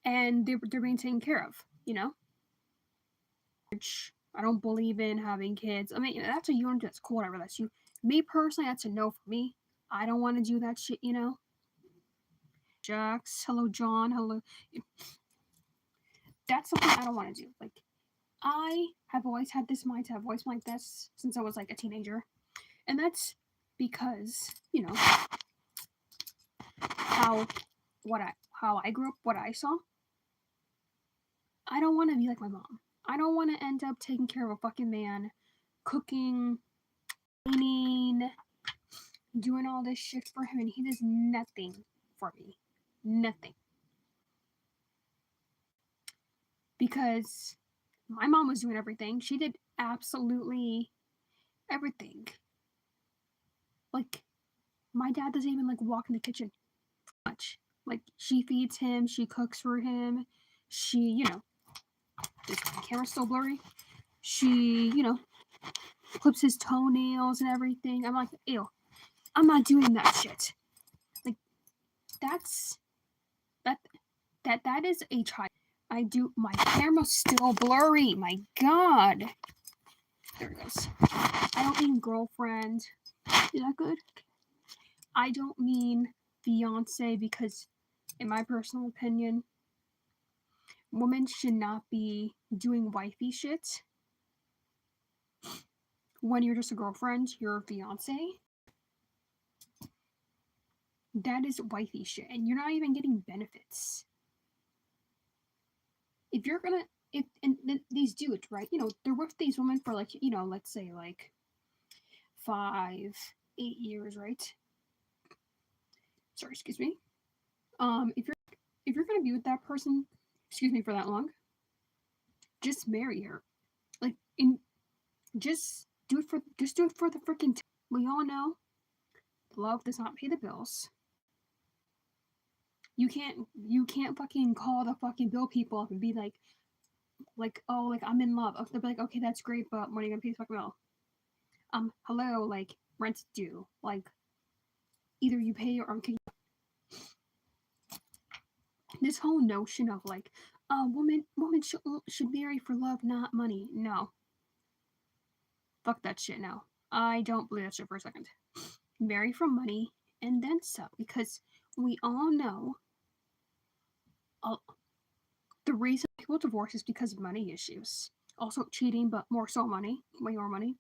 and they're being taken care of, I don't believe in having kids. I mean, that's a you, that's cool, whatever, that's you. Me personally, that's a no for me. I don't want to do that shit, Jax, hello John, hello. That's something I don't want to do. Like, I have always had this mindset, I've always like this since I was like a teenager. And that's because, how how I grew up, what I saw. I don't want to be like my mom. I don't want to end up taking care of a fucking man, cooking, cleaning, doing all this shit for him, and he does nothing for me. Nothing. Because my mom was doing everything. She did absolutely everything. Like, my dad doesn't even like walk in the kitchen much. Like, she feeds him, she cooks for him, she, this camera's still blurry. She, clips his toenails and everything. I'm like, ew, I'm not doing that shit. Like, that's that is a child. I do. My camera's still blurry. My God. There it goes. I don't mean girlfriend. Is that good? I don't mean fiance because, in my personal opinion, women should not be doing wifey shit when you're just a girlfriend, you're a fiance. That is wifey shit, and you're not even getting benefits. If you're gonna, if and these dudes, right? They're with these women for like, let's say like 5, 8 years, right? Sorry, excuse me. If you're gonna be with that person, excuse me, for that long, just marry her. Like, just do it for the freaking. We all know, love does not pay the bills. You can't fucking call the fucking bill people up and be like, oh, like, I'm in love. They'll be like, okay, that's great, but when are you gonna pay the fucking bill? Hello, like, rent's due. Like, either you pay or this whole notion of like, woman should marry for love, not money. No, fuck that shit. No, I don't believe that shit for a second. Marry for money and then some, because we all know, the reason people divorce is because of money issues. Also cheating, but more so money, way more money.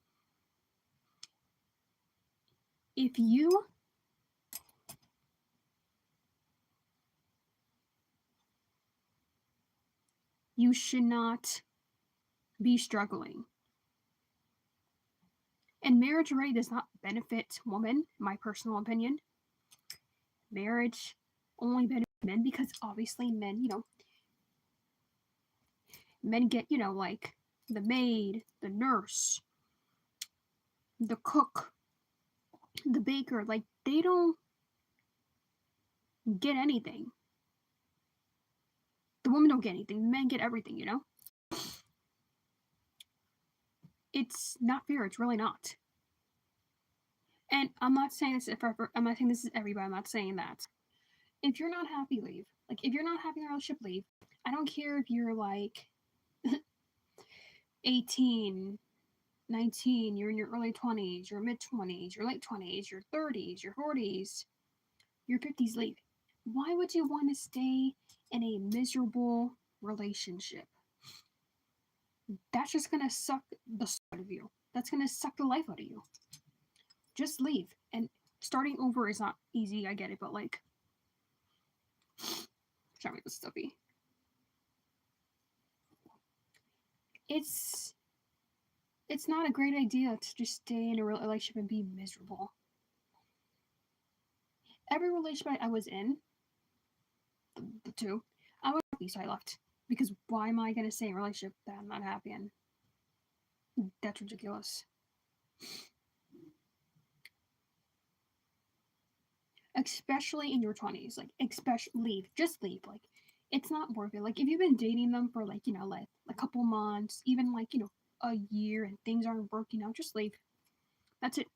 If you should not be struggling. And marriage already does not benefit women, my personal opinion. Marriage only benefits men because obviously men, men get, like the maid, the nurse, the cook, the baker, like they don't get anything. The women don't get anything. The men get everything, It's not fair. It's really not. And I'm not saying this I'm not saying this is everybody. I'm not saying that. If you're not happy, leave. Like, if you're not happy in a relationship, leave. I don't care if you're like 18, 19, you're in your early 20s, your mid 20s, your late 20s, your 30s, your 40s, your 50s, leave. Why would you want to stay in a miserable relationship? That's just gonna suck the soul out of you. That's gonna suck the life out of you. Just leave. And starting over is not easy, I get it, but like, sorry, it was stuffy. It's not a great idea to just stay in a relationship and be miserable. Every relationship I was in, the two, I was happy, so I left. Because why am I going to stay in a relationship that I'm not happy in? That's ridiculous. Especially in your 20s. Like, leave. Just leave. Like, it's not worth it. Like, if you've been dating them for, like, like a couple months, even, like, a year, and things aren't working out, just leave. That's it.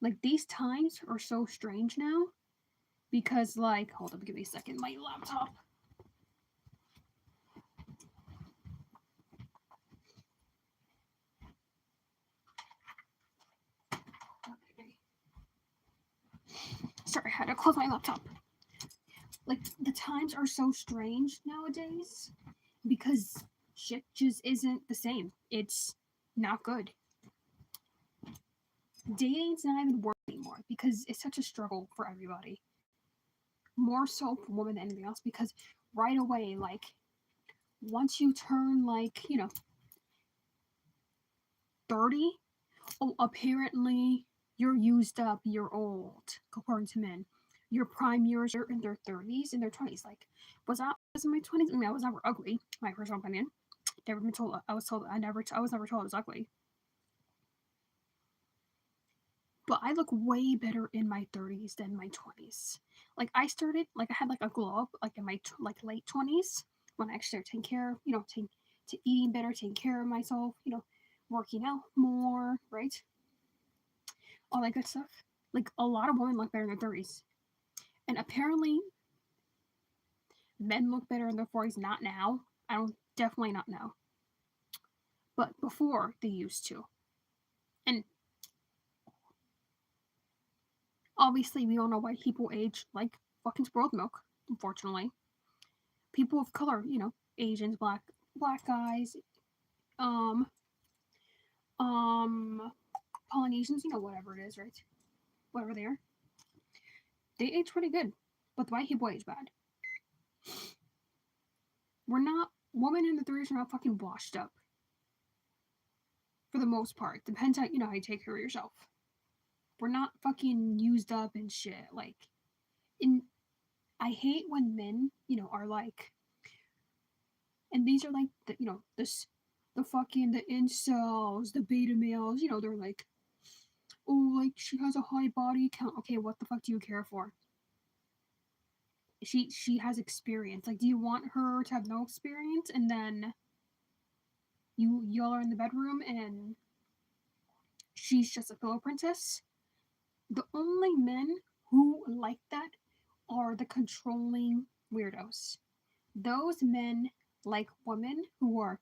Like, these times are so strange now. Because, like, hold up, give me a second, my laptop. Okay. Sorry, I had to close my laptop. Like, the times are so strange nowadays because shit just isn't the same. It's not good. Dating's not even work anymore because it's such a struggle for everybody. More so for women than anything else because right away, like, once you turn, like, 30, oh, apparently you're used up, you're old, according to men. Your prime years are in their 30s and their 20s. Like, was I was in my 20s? I mean, I was never ugly, my personal opinion. Never been told, I was never told I was ugly. But I look way better in my 30s than my 20s. Like, I had like a glow up, like in my like late 20s when I actually started taking care, to eating better, taking care of myself, working out more, right? All that good stuff. Like, a lot of women look better in their 30s. And apparently, men look better in their 40s. Not now. I don't, definitely not now. But before, they used to. And obviously, we all know why people age like fucking spoiled milk, unfortunately. People of color, Asians, black guys, um, um, Polynesians, whatever it is, right? Whatever they are. They age pretty good. But the white people age bad. We're not, women in the 30s are not fucking washed up. For the most part. Depends how, how you take care of yourself. We're not fucking used up and shit. Like, I hate when men, are like, and these are like the fucking the incels, the beta males. They're like, oh, like she has a high body count. Okay, what the fuck do you care for? She has experience. Like, do you want her to have no experience and then y'all are in the bedroom and she's just a pillow princess? The only men who like that are the controlling weirdos. Those men like women who are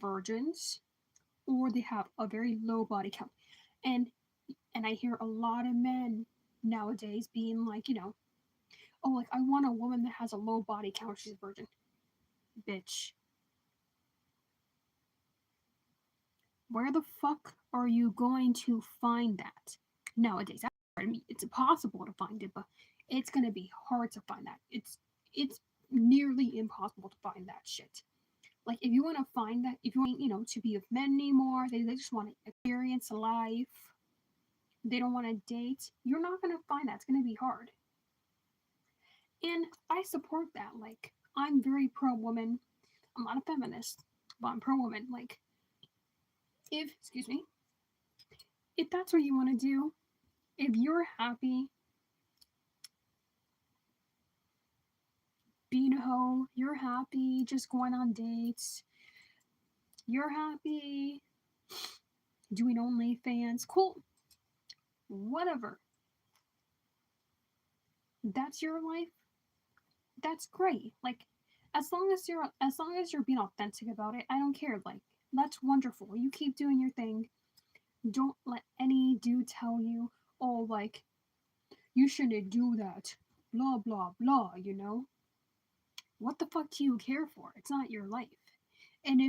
virgins or they have a very low body count. And I hear a lot of men nowadays being like, oh, like, I want a woman that has a low body count, she's a virgin. Bitch. Where the fuck are you going to find that nowadays? I mean, it's impossible to find it, but it's gonna be hard to find that. It's nearly impossible to find that shit. Like, if you want to find that, if you want, to be with men anymore, they just want to experience life. They don't want to date. You're not gonna find that. It's gonna be hard. And I support that. Like, I'm very pro woman. I'm not a feminist, but I'm pro woman. Like, excuse me, if that's what you want to do, if you're happy being a hoe, you're happy just going on dates, you're happy doing OnlyFans, cool, whatever. That's your life. That's great. Like, as long as you're being authentic about it, I don't care. Like, that's wonderful. You keep doing your thing. Don't let any dude tell you, oh, like, you shouldn't do that. Blah blah blah. What the fuck do you care for? It's not your life. And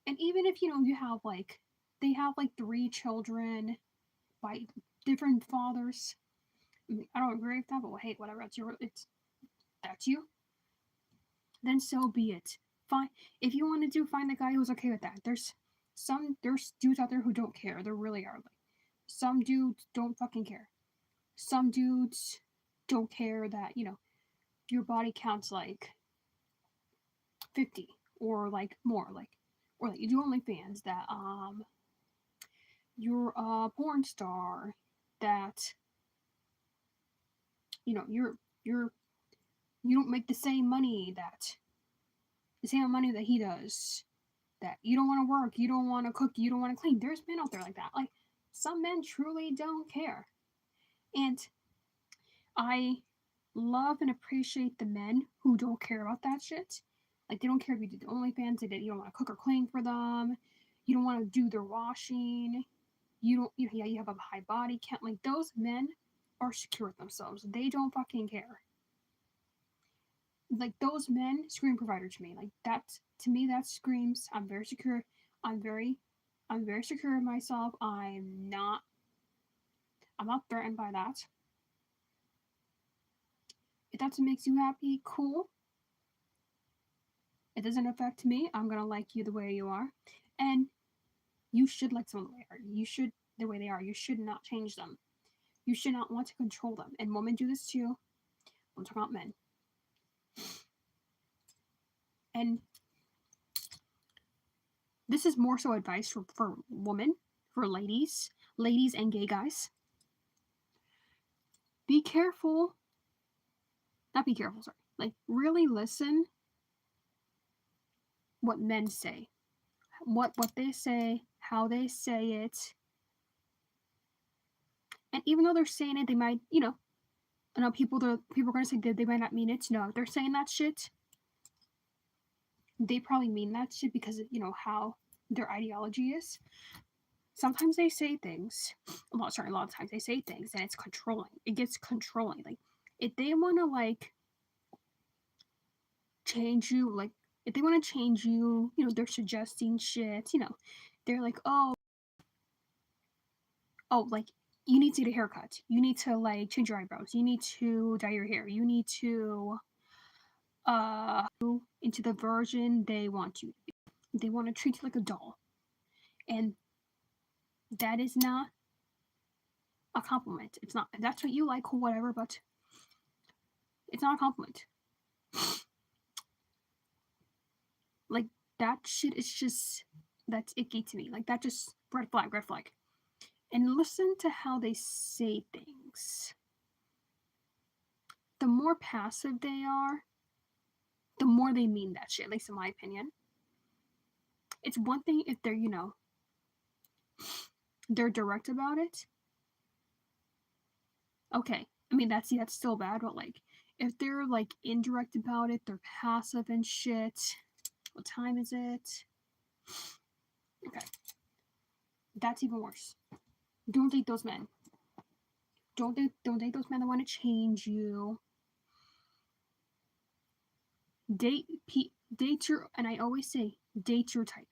even if you have like they have like 3 children by different fathers. I mean, I don't agree with that, but hey, whatever. That's you. Then so be it. Fine. If you want to find the guy who's okay with that. There's dudes out there who don't care. There really are. Like, some dudes don't fucking care. Some dudes don't care that your body counts like 50 or like more, or like you do OnlyFans, that you're a porn star, that you're you don't make the same money that he does, that you don't want to work, you don't want to cook, you don't want to clean. There's men out there like that. Like, some men truly don't care. And I love and appreciate the men who don't care about that shit. Like, they don't care if you did OnlyFans, you don't want to cook or clean for them, you don't want to do their washing, you have a high body count. Like, those men are secure with themselves. They don't fucking care. Like, those men scream provider to me. Like, that, to me, that screams, I'm very secure. I'm very secure in myself. I'm not threatened by that. If that's what makes you happy, cool. It doesn't affect me. I'm gonna like you the way you are. And you should like someone the way they are. The way they are. You should not change them. You should not want to control them. And women do this too. I'm talking about men. And this is more so advice for women, for ladies and gay guys. Be careful. Not be careful, sorry. Like, really listen what men say. What they say, how they say it. And even though they're saying it, they might, I know people are going to say that they might not mean it. No, if they're saying that shit, they probably mean that shit because of, how their ideology is. Sometimes they say things, a lot of times they say things and it's controlling. It gets controlling. Like, if they want to, like, change you, like, if they want to change you, they're suggesting shit, they're like, oh, like, you need to get a haircut. You need to, like, change your eyebrows. You need to dye your hair. You need to, into the version they want you to be. They want to treat you like a doll. And that is not a compliment. It's not. If that's what you like or whatever, but it's not a compliment. Like, that shit is just, that's icky to me. Like, that just, red flag. And listen to how they say things. The more passive they are, the more they mean that shit, at least in my opinion. It's one thing if they're, they're direct about it. Okay. I mean, that's still bad, but, like, if they're, like, indirect about it, they're passive and shit. What time is it? Okay. That's even worse. Don't date those men. Don't date those men that want to change you. Date your, and I always say, date your type.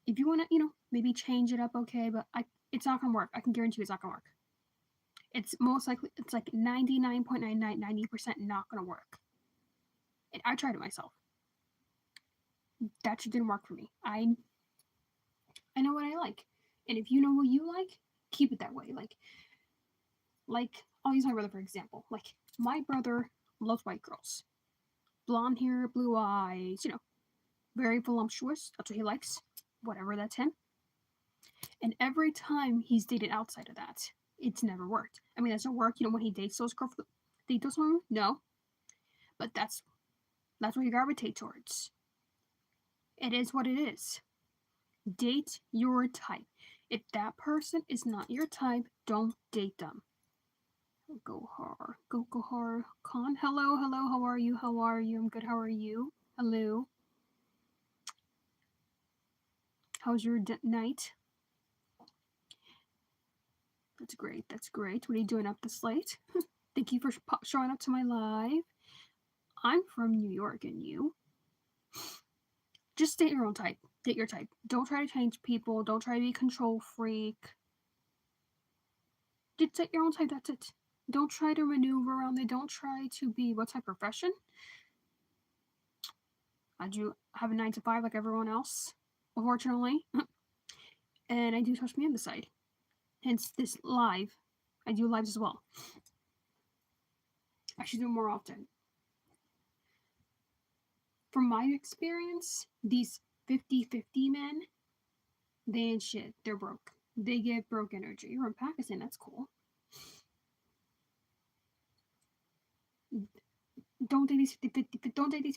If you want to, maybe change it up, okay, but it's not gonna work. I can guarantee you it's not gonna work. It's most likely, it's like 99.99, 90% not gonna work. And I tried it myself. That shit didn't work for me. I know what I like. And if you know what you like, keep it that way. Like, I'll use my brother for example. Like, my brother loves white girls. Blonde hair, blue eyes, very voluptuous. That's what he likes. Whatever, that's him. And every time he's dated outside of that, it's never worked. I mean, that's not work, when he dates those girls, women? No. But that's what you gravitate towards. It is what it is. Date your type. If that person is not your type, don't date them. Go hard. Con. Hello. How are you? I'm good. How are you? Hello. How's your night? That's great. What are you doing up this late? Thank you for showing up to my live. I'm from New York, and you? Just date your own type. Date your type. Don't try to change people. Don't try to be a control freak. Just date your own type. That's it. Don't try to maneuver around it. Don't try to be, what's my profession? I do have a 9 to 5 like everyone else, unfortunately. And I do social media on the side. Hence this live. I do lives as well. I should do it more often. From my experience, these 50-50 men, they ain't shit. They're broke. They get broke energy. You're in Pakistan, that's cool. Don't date these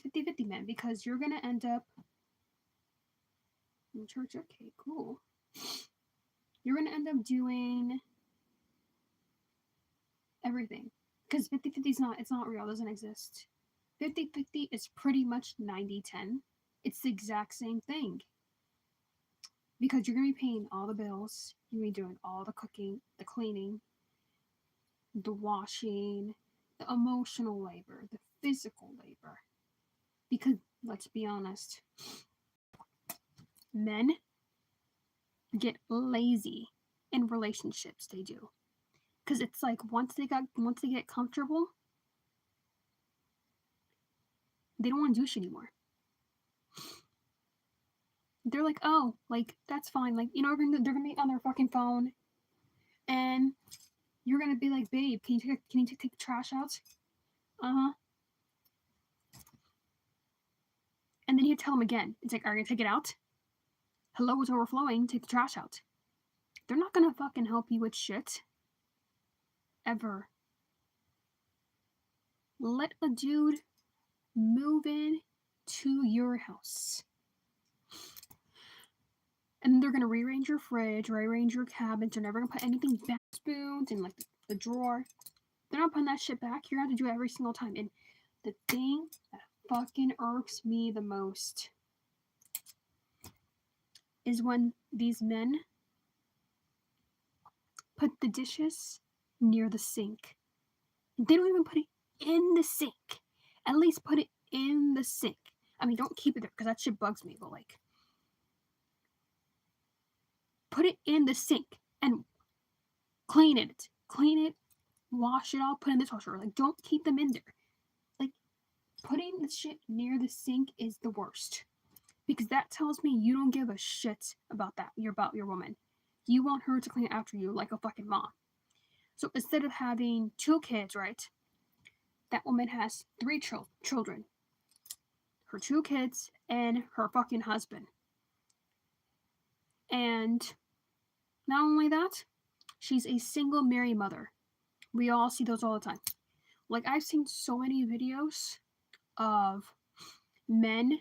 50-50 men, because you're gonna end up in church. Okay, cool. You're gonna end up doing everything. Because 50-50 is not, it's not real, it doesn't exist. 50-50 is pretty much 90-10. It's the exact same thing. Because you're going to be paying all the bills, you're going to be doing all the cooking, the cleaning, the washing, the emotional labor, the physical labor. Because, let's be honest, men get lazy in relationships, they do. Because it's like once they get comfortable, they don't want to do shit anymore. They're like, oh, like, that's fine. Like, you know, they're gonna be on their fucking phone, and you're gonna be like, babe, can you take the trash out? Uh-huh. And then you tell them again. It's like, are you gonna take it out? Hello, it's overflowing. Take the trash out. They're not gonna fucking help you with shit. Ever. Let a dude move in to your house. And they're gonna rearrange your fridge, rearrange your cabinets. They're never gonna put anything back, spoons in like the drawer. They're not putting that shit back. You're gonna have to do it every single time. And the thing that fucking irks me the most is when these men put the dishes near the sink. They don't even put it in the sink. At least put it in the sink. I mean, don't keep it there because that shit bugs me, but like, put it in the sink and clean it, wash it all, put it in the dishwasher. Like, don't keep them in there. Like, putting the shit near the sink is the worst because that tells me you don't give a shit about that. You're about your woman. You want her to clean after you like a fucking mom. So instead of having 2 kids, right? That woman has 3 children. Her 2 kids and her fucking husband. And not only that, she's a single married mother. We all see those all the time. Like, I've seen so many videos of men,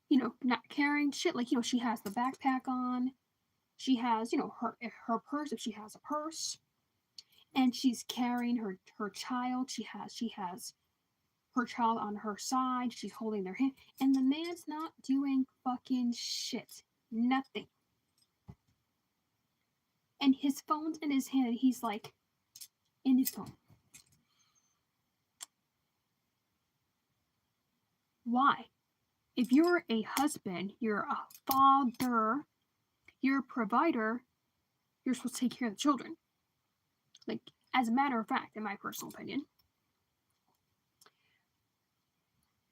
you know, not carrying shit. Like, you know, she has the backpack on. She has, you know, her purse, if she has a purse. And she's carrying her child. She has her child on her side. She's holding their hand. And the man's not doing fucking shit. Nothing. And his phone's in his hand. He's like, in his phone. Why? If you're a husband, you're a father, you're a provider, you're supposed to take care of the children. Like, as a matter of fact, in my personal opinion,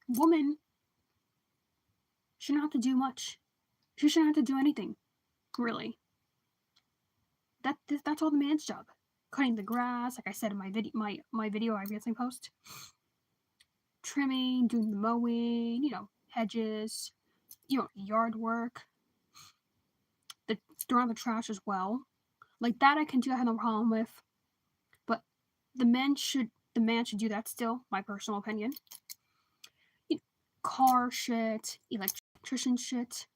woman shouldn't have to do much. She shouldn't have to do anything, really. That's all the man's job. Cutting the grass, like I said in my video I recently post. Trimming, doing the mowing, you know, hedges, you know, yard work. Throwing out the trash as well. Like that I can do, I have no problem with. But the man should do that still, my personal opinion. You know, car shit, electrician shit,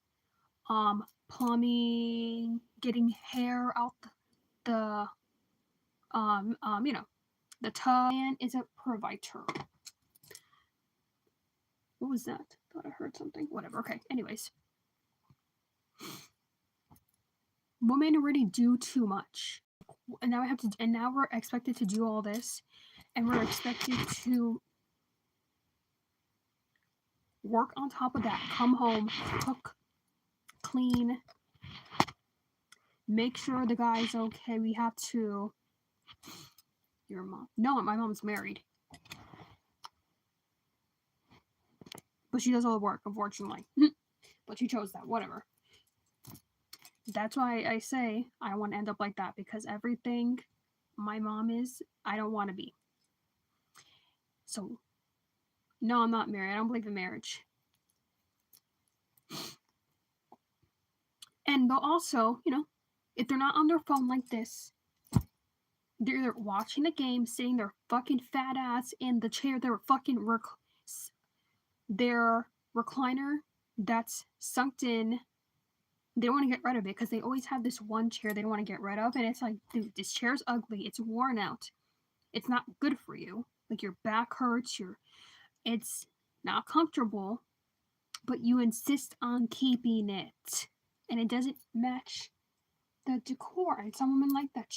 plumbing, getting hair out the you know, the tub. Man is a provider. What was that? Thought I heard something. Whatever. Okay. Anyways. Women already do too much. And now we're expected to do all this. And we're expected to work on top of that. Come home, cook, clean, make sure the guy's okay. We have to. Your mom? No, my mom's married. But she does all the work, unfortunately. But she chose that, whatever. That's why I say I don't want to end up like that, because everything my mom is, I don't want to be. So, no, I'm not married. I don't believe in marriage. And they'll also, you know, if they're not on their phone like this, they're either watching the game, sitting their fucking fat ass in the chair, their recliner that's sunk in. They don't want to get rid of it because they always have this one chair they don't want to get rid of. And it's like, dude, this chair's ugly. It's worn out. It's not good for you. Like your back hurts, it's not comfortable, but you insist on keeping it. And it doesn't match the decor. And some women like that,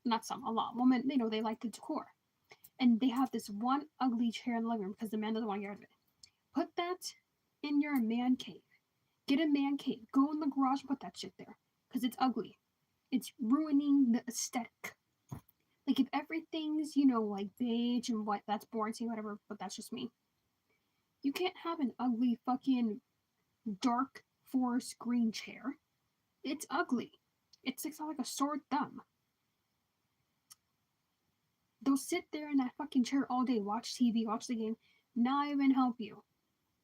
not some, a lot. Women, they like the decor. And they have this one ugly chair in the living room because the man doesn't want to get rid of it. Put that in your man cave. Get a man cave. Go in the garage and put that shit there. Because it's ugly. It's ruining the aesthetic. Like, if everything's, like beige and white, that's boring to me, whatever, but that's just me. You can't have an ugly fucking dark forest green chair. It's ugly. It sticks out like a sore thumb. They'll sit there in that fucking chair all day, watch TV, watch the game, not even help you.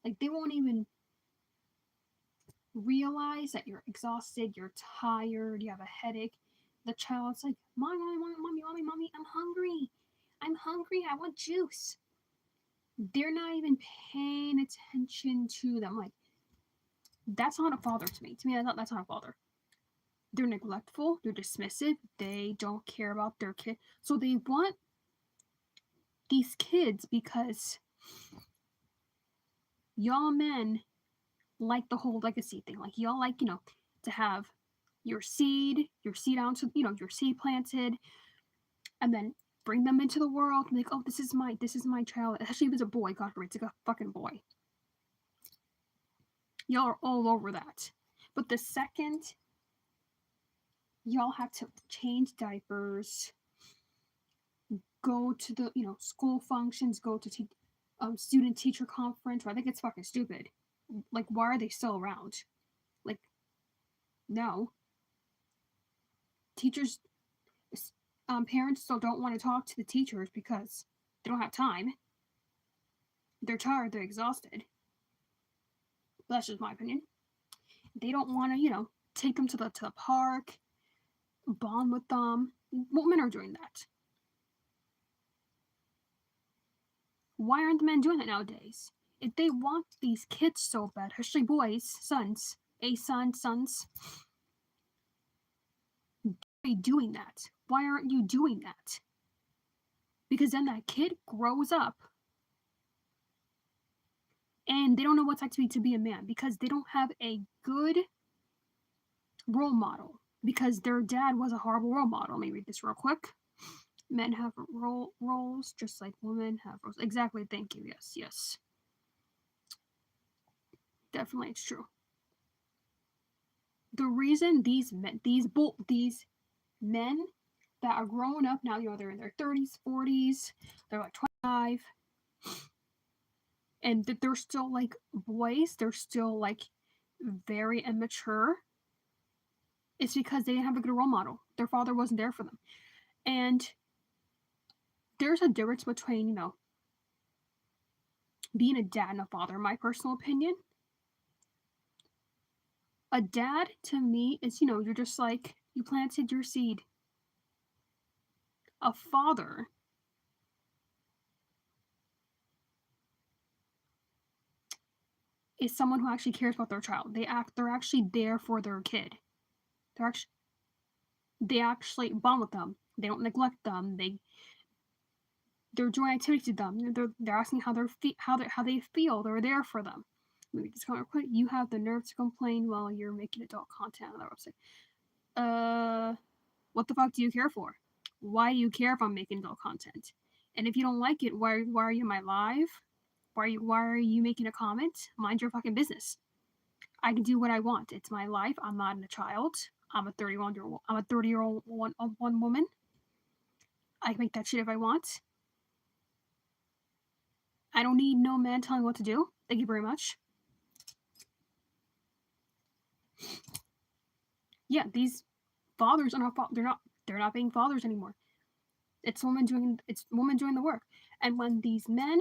Like, they won't even realize that you're exhausted, you're tired, you have a headache. The child's like, mommy, I'm hungry. I want juice. They're not even paying attention to them. Like, that's not a father to me. To me, that's not a father. They're neglectful, they're dismissive, they don't care about their kid. So they want these kids because y'all men like the whole legacy thing. Like, y'all like, to have your seed out to, your seed planted, and then bring them into the world and be like, oh, this is my child. Especially if it's a boy, God forbid, it's like a fucking boy. Y'all are all over that. But the second y'all have to change diapers, go to the, school functions, go to student teacher conference, I think it's fucking stupid. Like, why are they still around? Like, no. Teachers, parents still don't want to talk to the teachers because they don't have time. They're tired, they're exhausted. But that's just my opinion. They don't want to, take them to the park, bond with them. Women are doing that. Why aren't the men doing that nowadays? If they want these kids so bad, especially boys, sons, sons, why are you doing that? Why aren't you doing that? Because then that kid grows up and they don't know what it's like to be a man because they don't have a good role model because their dad was a horrible role model. Let me read this real quick. Men have roles just like women have roles. Exactly. Thank you. Yes. Definitely, it's true. The reason these men that are growing up now, they're in their 30s, 40s, they're like 25, and they're still like boys, they're still like very immature. It's because they didn't have a good role model. Their father wasn't there for them. And there's a difference between, being a dad and a father, in my personal opinion. A dad, to me, is, you're just like, you planted your seed. A father is someone who actually cares about their child. They're actually there for their kid. They actually bond with them. They don't neglect them. They're doing activities with them. They're asking how they feel. They're there for them. Let me just comment quick. You have the nerve to complain while you're making adult content on their website. What the fuck do you care for? Why do you care if I'm making adult content? And if you don't like it, why are you in my live? Why are you making a comment? Mind your fucking business. I can do what I want. It's my life. I'm not a child. I'm a 30-year-old one woman. I can make that shit if I want. I don't need no man telling me what to do. Thank you very much. Yeah, these fathers are not. They're not being fathers anymore. It's women doing the work. And when these men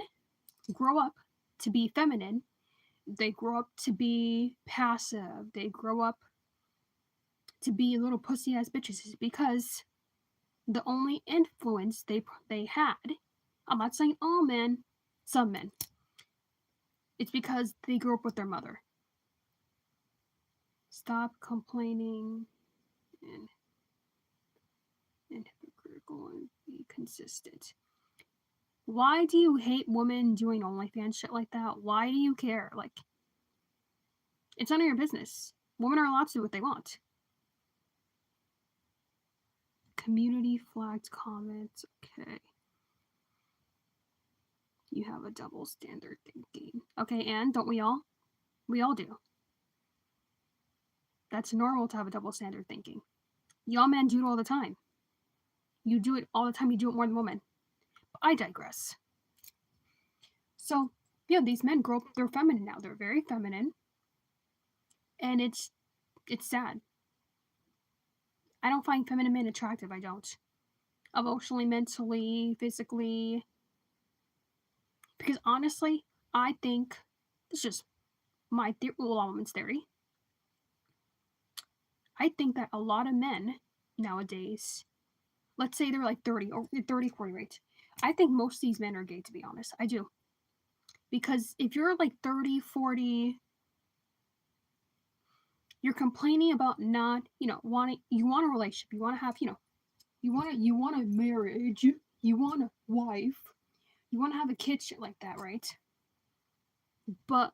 grow up to be feminine, they grow up to be passive. They grow up to be little pussy ass bitches because the only influence they had. I'm not saying all men, some men. It's because they grew up with their mother. Stop complaining and hypocrite. practical and be consistent. Why do you hate women doing OnlyFans shit like that? Why do you care? Like, it's none of your business. Women are allowed to do what they want. Community flagged comments. Okay. You have a double standard thinking. Okay, and don't we all? We all do. That's normal to have a double standard thinking. Y'all men do it all the time. You do it all the time. You do it more than women. But I digress. So, yeah, these men grow up, they're feminine now. They're very feminine. And it's sad. I don't find feminine men attractive. I don't. Emotionally, mentally, physically. Because honestly, I think this is just my woman's theory. I think that a lot of men nowadays, let's say they're like 30 or 30, 40, right? I think most of these men are gay, to be honest. I do. Because if you're like 30, 40, you're complaining about not, wanting, you want a relationship, you want to have, you want a marriage, you want a wife, you want to have a kid, shit like that, right? But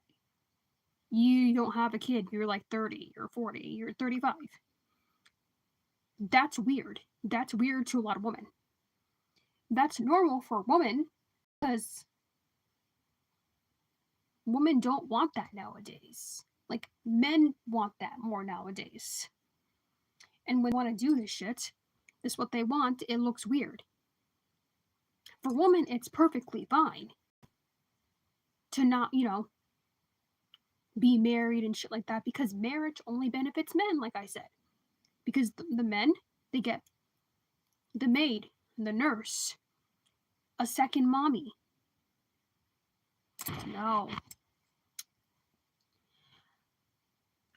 you don't have a kid, you're like 30, you're 40, you're 35. That's weird. That's weird to a lot of women. That's normal for a woman because women don't want that nowadays. Like, men want that more nowadays. And when they want to do this shit, this is what they want, it looks weird. For women, it's perfectly fine to not, be married and shit like that because marriage only benefits men, like I said. Because the men, they get the maid, the nurse, a second mommy. No.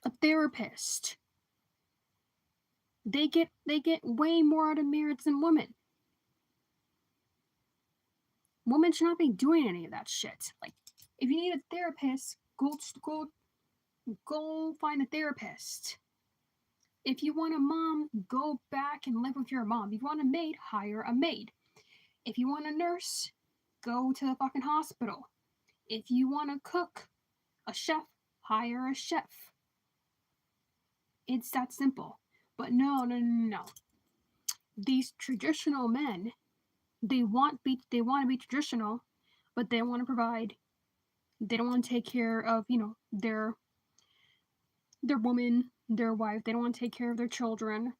A therapist. They get way more out of marriage than women. Women should not be doing any of that shit. Like, if you need a therapist, go find a therapist. If you want a mom, go back and live with your mom. If you want a maid, hire a maid. If you want a nurse, go to the fucking hospital. If you want to cook, a chef, hire a chef. It's that simple. But no. These traditional men, they want to be traditional, but they want to provide. They don't want to take care of, their woman, their wife. They don't want to take care of their children.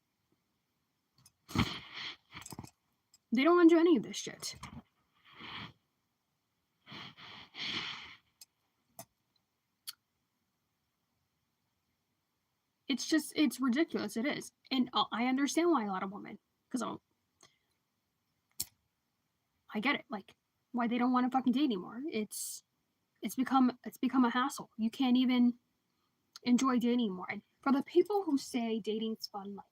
They don't want to do any of this shit. It's ridiculous. It is. And I understand why a lot of women, because I get it. Like, why they don't want to fucking date anymore. It's become a hassle. You can't even enjoy dating anymore. And for the people who say dating's fun, like,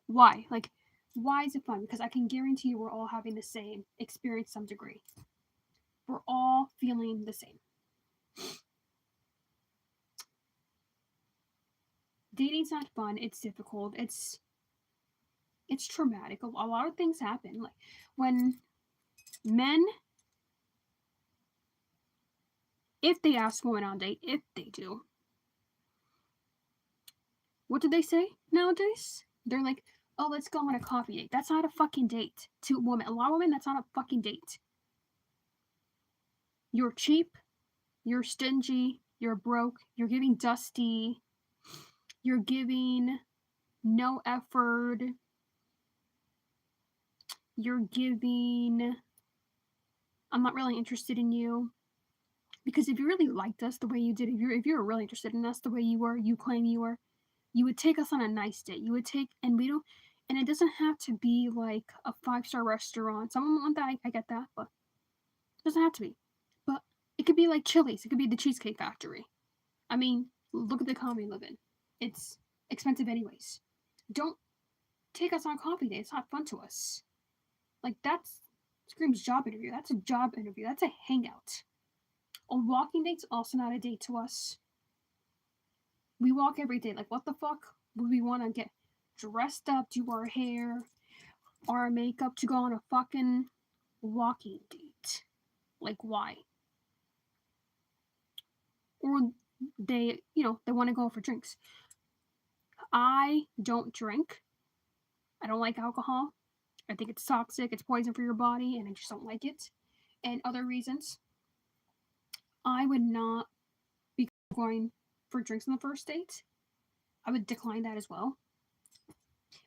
why? Like, why is it fun? Because I can guarantee you we're all having the same experience to some degree. We're all feeling the same. Dating's not fun. It's difficult. It's traumatic. A lot of things happen. Like, when men, if they ask women on a date, if they do, what do they say nowadays? They're like, oh, let's go on a coffee date. That's not a fucking date to women. A lot of women, that's not a fucking date. You're cheap, you're stingy, you're broke, you're giving dusty, you're giving no effort, you're giving, I'm not really interested in you. Because if you really liked us the way you did, if you were really interested in us the way you claim you were, you would take us on a nice date. You would take, and it doesn't have to be like a 5-star restaurant. Someone want that, I get that, but it doesn't have to be. But it could be like Chili's. It could be the Cheesecake Factory. I mean, look at the economy we live in. It's expensive anyways. Don't take us on a coffee date. It's not fun to us. Like, that's screams job interview. That's a job interview. That's a hangout. A walking date's also not a date to us. We walk every day. Like, what the fuck would we want to get? dressed up, do our hair, our makeup to go on a fucking walking date. Like, why? Or they, they want to go for drinks. I don't drink. I don't like alcohol. I think it's toxic, it's poison for your body, and I just don't like it. And other reasons, I would not be going for drinks on the first date. I would decline that as well.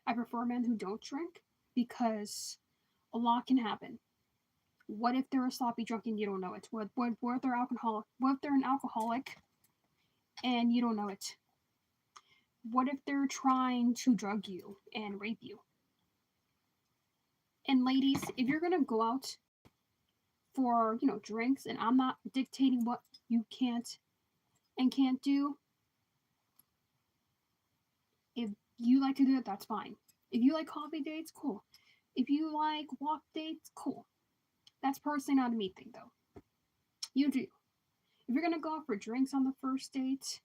I prefer men who don't drink because a lot can happen. What if they're a sloppy drunk and you don't know it? What if they're alcoholic? What if they're an alcoholic and you don't know it? What if they're trying to drug you and rape you? And ladies, if you're gonna go out for drinks, and I'm not dictating what you can't and can't do. If you like to do it, that's fine. If you like coffee dates, cool. If you like walk dates, cool. That's personally not a me thing, though. You do. If you're gonna go out for drinks on the first date,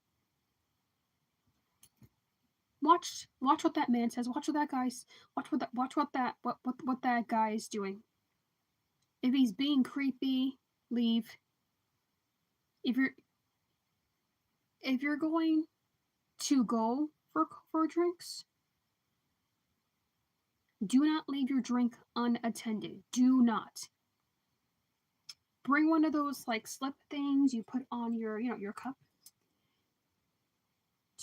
watch what that man says. Watch what that guy's. Watch what that guy's doing. If he's being creepy, leave. If you're going to go for drinks, do not leave your drink unattended. Do not. Bring one of those like slip things you put on your cup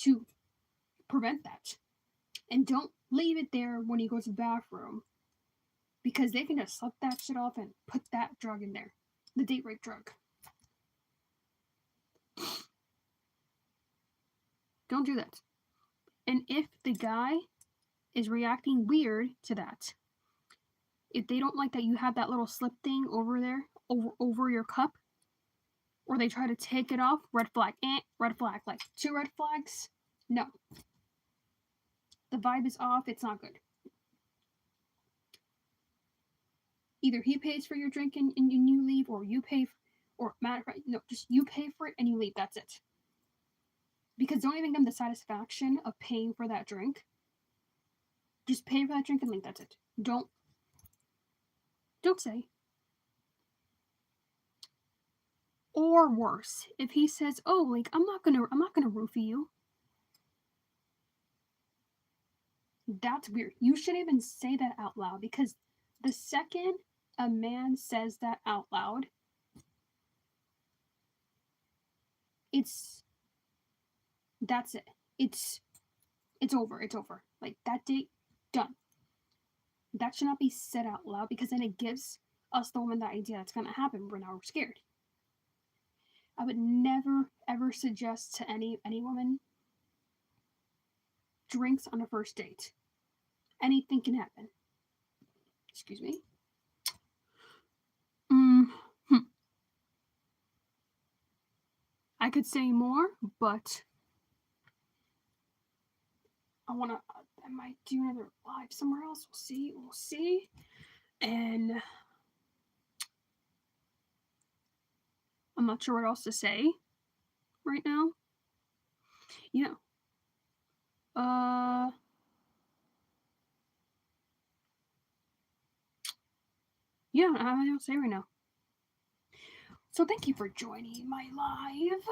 to prevent that. And don't leave it there when you go to the bathroom, because they can just slip that shit off and put that drug in there. The date rape drug. Don't do that. And if the guy is reacting weird to that, if they don't like that you have that little slip thing over there, over your cup, or they try to take it off, red flag. Red flag. Like 2 red flags? No. The vibe is off. It's not good. Either he pays for your drink and you leave, or you pay, or matter of fact, no, just you pay for it and you leave. That's it. Because don't even give them the satisfaction of paying for that drink. Just pay for that drink and leave. That's it. Don't say. Or worse, if he says, "Oh, like I'm not gonna roofie you," that's weird. You shouldn't even say that out loud, because the second a man says that out loud, that's it. It's over. It's over. Like, that date, done. That should not be said out loud, because then it gives us, the woman, the idea that's gonna happen. We're scared. I would never ever suggest to any woman drinks on a first date. Anything can happen. Excuse me. I could say more, but I might do another live somewhere else. We'll see. And I'm not sure what else to say right now. Yeah. Yeah, I don't say right now. So thank you for joining my live.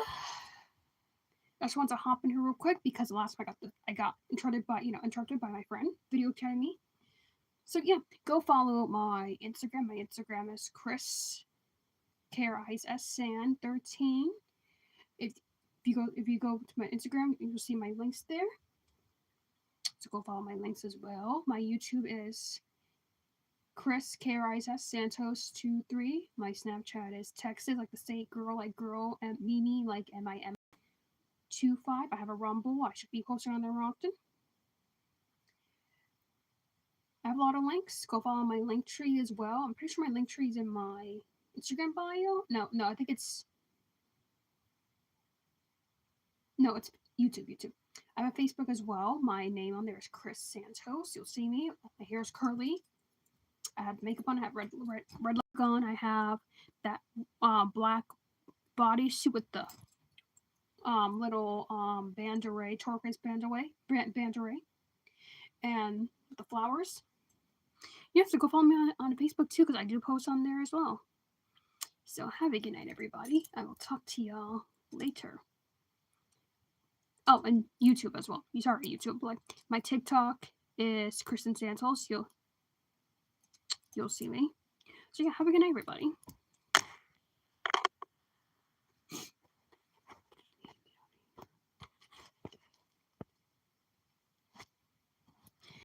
I just want to hop in here real quick, because last time I got interrupted by my friend video chatting me. So yeah, go follow my Instagram. My Instagram is Chris San 13. If you go to my Instagram, you'll see my links there. So go follow my links as well. My YouTube is Chris Santos 23. My Snapchat is Texas, like the state girl, like girl, and Mimi, like MIM 25. I have a Rumble. I should be posting on there more often. I have a lot of links. Go follow my link tree as well. I'm pretty sure my link tree is in my Instagram bio. No, I think it's YouTube. I have a Facebook as well. My name on there is Chris Santos. You'll see me. My hair is curly. I have makeup on. I have red look on. I have that black bodysuit with the little turquoise band array. and the flowers. You have to go follow me on Facebook too, because I do post on there as well. So have a good night, everybody. I will talk to y'all later. Oh, and YouTube as well. You sorry, YouTube. Like my TikTok is Kristen Santos. You'll see me. So yeah, have a good night, everybody.